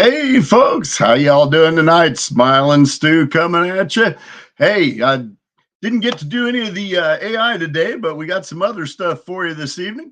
Hey folks, how y'all doing tonight? Smiling Stu coming at you. Hey, I didn't get to do any of the AI today, but we got some other stuff for you this evening.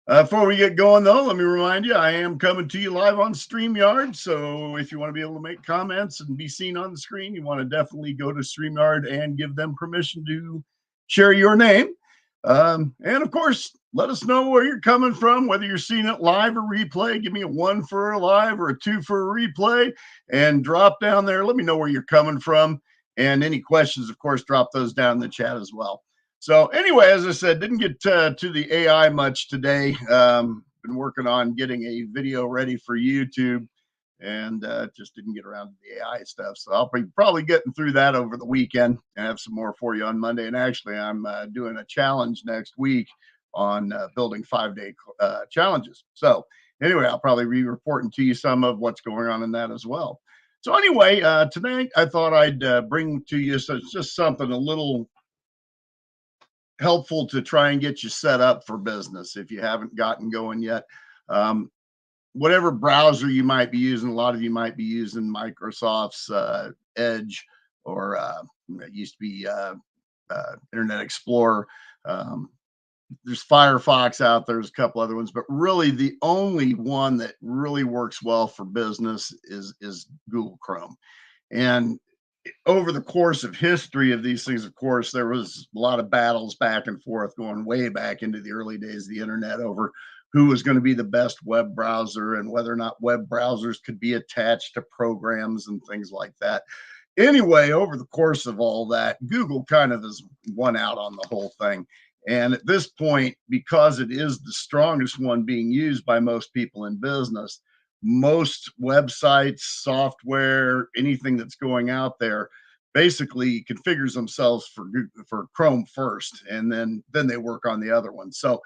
Before we get going, though, let me remind you I am coming to you live on StreamYard. So if you want to be able to make comments and be seen on the screen, you want to definitely go to StreamYard and give them permission to share your name. And of course, let us know where you're coming from, whether you're seeing it live or replay. Give me a one for a live or a two for a replay, and drop down there. Let me know where you're coming from. And any questions, of course, drop those down in the chat as well. So, anyway, as I said, didn't get to the AI much today. Been working on getting a video ready for YouTube and just didn't get around to the AI stuff. So I'll be probably getting through that over the weekend and have some more for you on Monday. And actually, I'm doing a challenge next week on building 5-day challenges. So anyway, I'll probably be reporting to you some of what's going on in that as well. So anyway, tonight I thought I'd bring to you just something a little helpful to try and get you set up for business if you haven't gotten going yet. Um, Whatever browser you might be using, a lot of you might be using Microsoft's Edge or it used to be Internet Explorer. Um, there's Firefox out there, there's a couple other ones, but really the only one that really works well for business is Google Chrome. And over the course of history of these things, of course, there was a lot of battles back and forth going way back into the early days of the internet over who was going to be the best web browser and whether or not web browsers could be attached to programs and things like that. Anyway, over the course of all that, Google kind of has won out on the whole thing. And at this point, because it is the strongest one being used by most people in business, most websites, software, anything that's going out there basically configures themselves for Chrome first, and then they work on the other one. So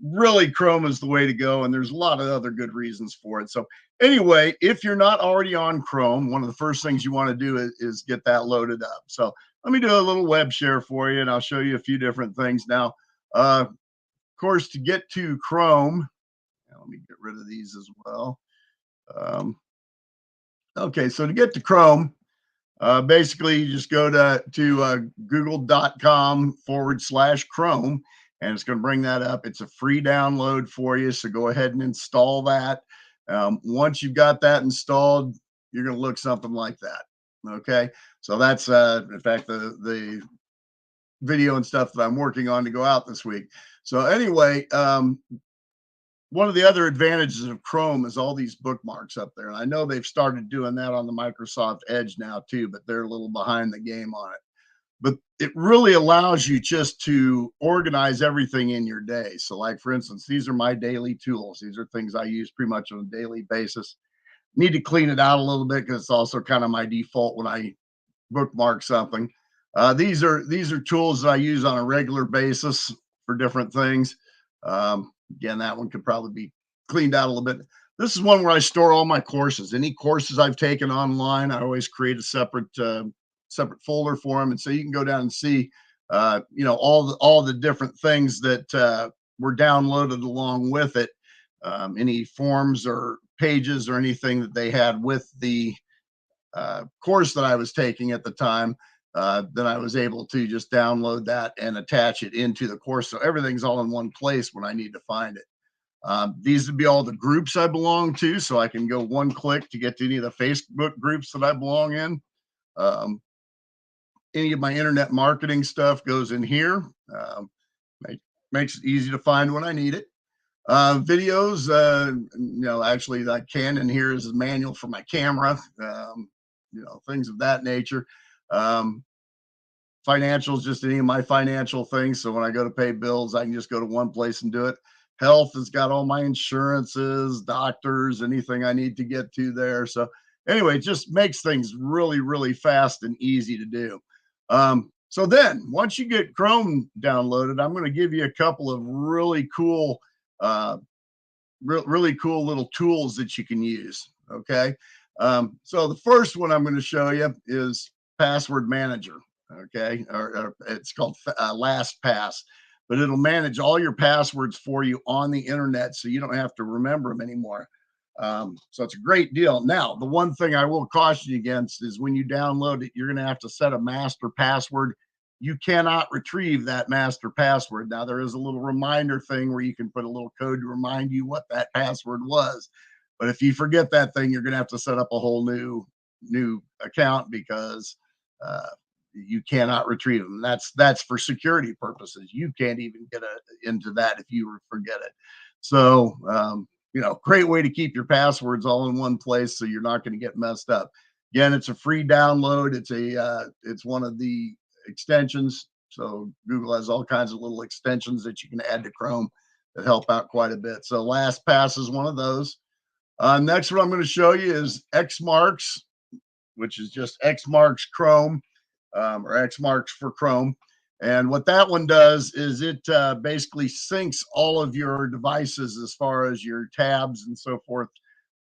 really Chrome is the way to go, and there's a lot of other good reasons for it. So anyway, if you're not already on Chrome, one of the first things you want to do is get that loaded up. So let me do a little web share for you, and I'll show you a few different things now. Of course, to get to Chrome, let me get rid of these as well. um, okay, so to get to Chrome, basically you just go to google.com/Chrome, and it's going to bring that up. It's a free download for you, so go ahead and install that. Once you've got that installed, you're going to look something like that. Okay, so that's in fact the video and stuff that I'm working on to go out this week. So anyway, one of the other advantages of Chrome is all these bookmarks up there. And I know they've started doing that on the Microsoft Edge now too, but they're a little behind the game on it. But it really allows you just to organize everything in your day. So, like for instance, these are my daily tools. These are things I use pretty much on a daily basis. Need to clean it out a little bit because it's also kind of my default when I bookmark something. These are tools that I use on a regular basis for different things. Again, that one could probably be cleaned out a little bit. This is one where I store all my courses. Any courses I've taken online, I always create a separate folder for them, and so you can go down and see, all the different things that were downloaded along with it. Any forms or pages or anything that they had with the course that I was taking at the time, then I was able to just download that and attach it into the course. So everything's all in one place when I need to find it. These would be all the groups I belong to. So I can go one click to get to any of the Facebook groups that I belong in. Um, any of my internet marketing stuff goes in here. Makes it easy to find when I need it. Videos, actually, that Canon here is a manual for my camera, things of that nature. Um, Financials, just any of my financial things. So when I go to pay bills, I can just go to one place and do it. Health has got all my insurances, doctors, anything I need to get to there. So anyway, it just makes things really, really fast and easy to do. So then once you get Chrome downloaded, I'm going to give you a couple of really cool, really cool little tools that you can use. Okay. So the first one I'm going to show you is Password Manager. Okay. Or it's called LastPass, but it'll manage all your passwords for you on the internet. So you don't have to remember them anymore. So it's a great deal. Now, the one thing I will caution you against is when you download it, you're going to have to set a master password. You cannot retrieve that master password. Now, there is a little reminder thing where you can put a little code to remind you what that password was. But if you forget that thing, you're going to have to set up a whole new account because you cannot retrieve them. That's for security purposes. You can't even get into that if you forget it. So great way to keep your passwords all in one place so you're not going to get messed up. Again, it's a free download. It's one of the extensions. So Google has all kinds of little extensions that you can add to Chrome that help out quite a bit. So LastPass is one of those. Next one I'm going to show you is Xmarks, which is just Xmarks Chrome, or Xmarks for Chrome. And what that one does is it basically syncs all of your devices as far as your tabs and so forth.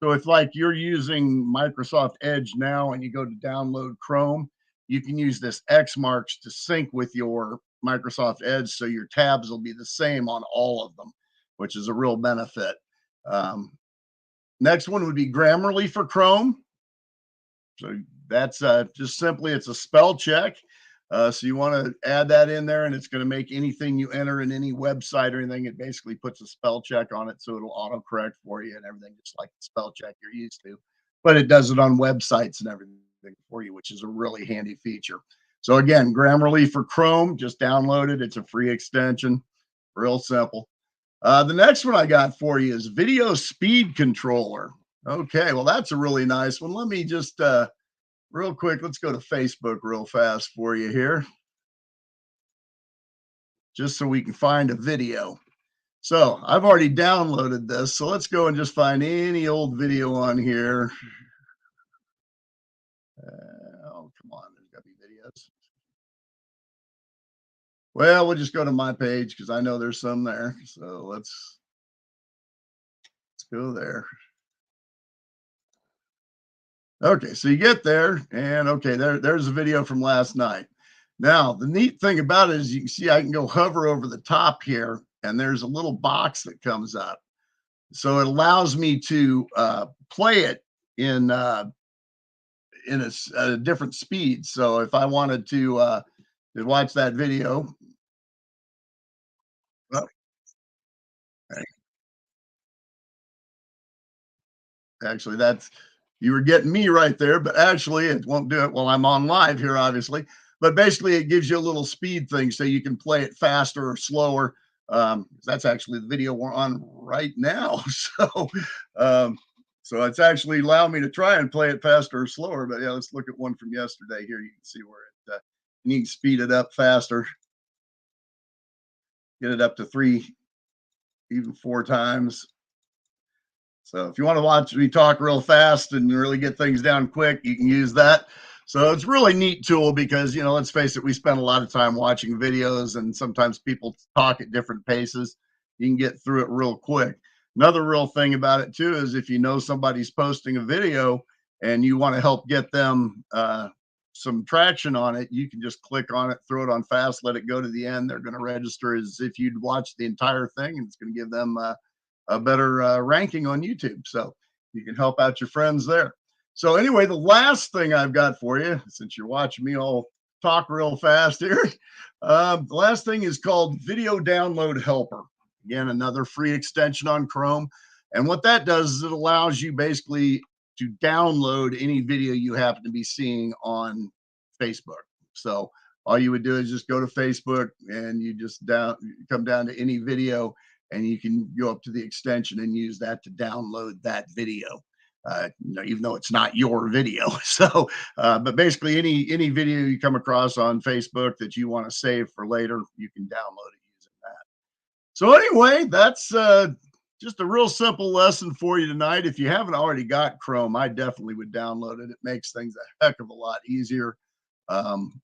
So if like you're using Microsoft Edge now and you go to download Chrome, you can use this Xmarks to sync with your Microsoft Edge, so your tabs will be the same on all of them, which is a real benefit. Next one would be Grammarly for Chrome. So that's just simply, it's a spell check. So you want to add that in there, and it's going to make anything you enter in any website or anything, it basically puts a spell check on it. So it'll autocorrect for you and everything, just like the spell check you're used to. But it does it on websites and everything for you, which is a really handy feature. So again, Grammarly for Chrome, just download it. It's a free extension, real simple. The next one I got for you is Video Speed Controller. Okay, well, that's a really nice one. Let me just real quick, let's go to Facebook real fast for you here, just so we can find a video. So I've already downloaded this, so let's go and just find any old video on here. Oh, come on, there's got to be videos. Well, we'll just go to my page because I know there's some there. So let's go there. Okay, so you get there, and okay, there's a video from last night. Now, the neat thing about it is you can see I can go hover over the top here, and there's a little box that comes up. So it allows me to play it in a different speed. So if I wanted to watch that video, well, actually, that's, you were getting me right there, but actually, it won't do it while I'm on live here, obviously. But basically, it gives you a little speed thing so you can play it faster or slower. That's actually the video we're on right now. Um, so it's actually allowing me to try and play it faster or slower. But yeah, let's look at one from yesterday here. You can see where you can speed it up faster, get it up to 3, even 4 times. So if you want to watch me talk real fast and really get things down quick, you can use that. So it's really neat tool because, let's face it, we spend a lot of time watching videos and sometimes people talk at different paces. You can get through it real quick. Another real thing about it too is if you know somebody's posting a video and you want to help get them some traction on it, you can just click on it, throw it on fast, let it go to the end. They're going to register as if you'd watched the entire thing, and it's going to give them a better ranking on YouTube. So you can help out your friends there. So anyway, the last thing I've got for you, since you're watching me all talk real fast here, the last thing is called Video Download Helper. Again, another free extension on Chrome. And what that does is it allows you basically to download any video you happen to be seeing on Facebook. So all you would do is just go to Facebook and you just come down to any video, and you can go up to the extension and use that to download that video. Even though it's not your video. So, but basically, any video you come across on Facebook that you want to save for later, you can download it using that. So anyway, that's just a real simple lesson for you tonight. If you haven't already got Chrome, I definitely would download it. It makes things a heck of a lot easier. Um,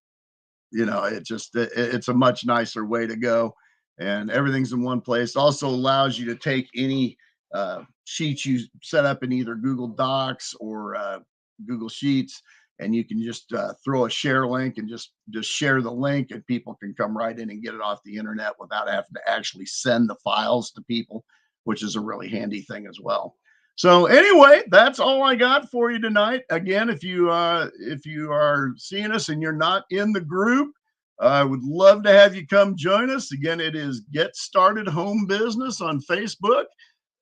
it's a much nicer way to go, and everything's in one place. Also allows you to take any sheets you set up in either Google Docs or Google Sheets, and you can just throw a share link and just share the link, and people can come right in and get it off the internet without having to actually send the files to people, which is a really handy thing as well. So anyway, that's all I got for you tonight. Again, if you are seeing us and you're not in the group, I would love to have you come join us. Again, it is Get Started Home Business on Facebook.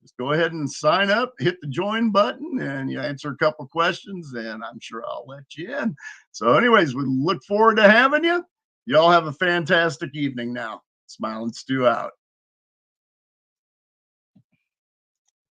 Just go ahead and sign up, hit the join button, and you answer a couple questions, and I'm sure I'll let you in. So, anyways, we look forward to having you. Y'all have a fantastic evening now. Smiling Stu out.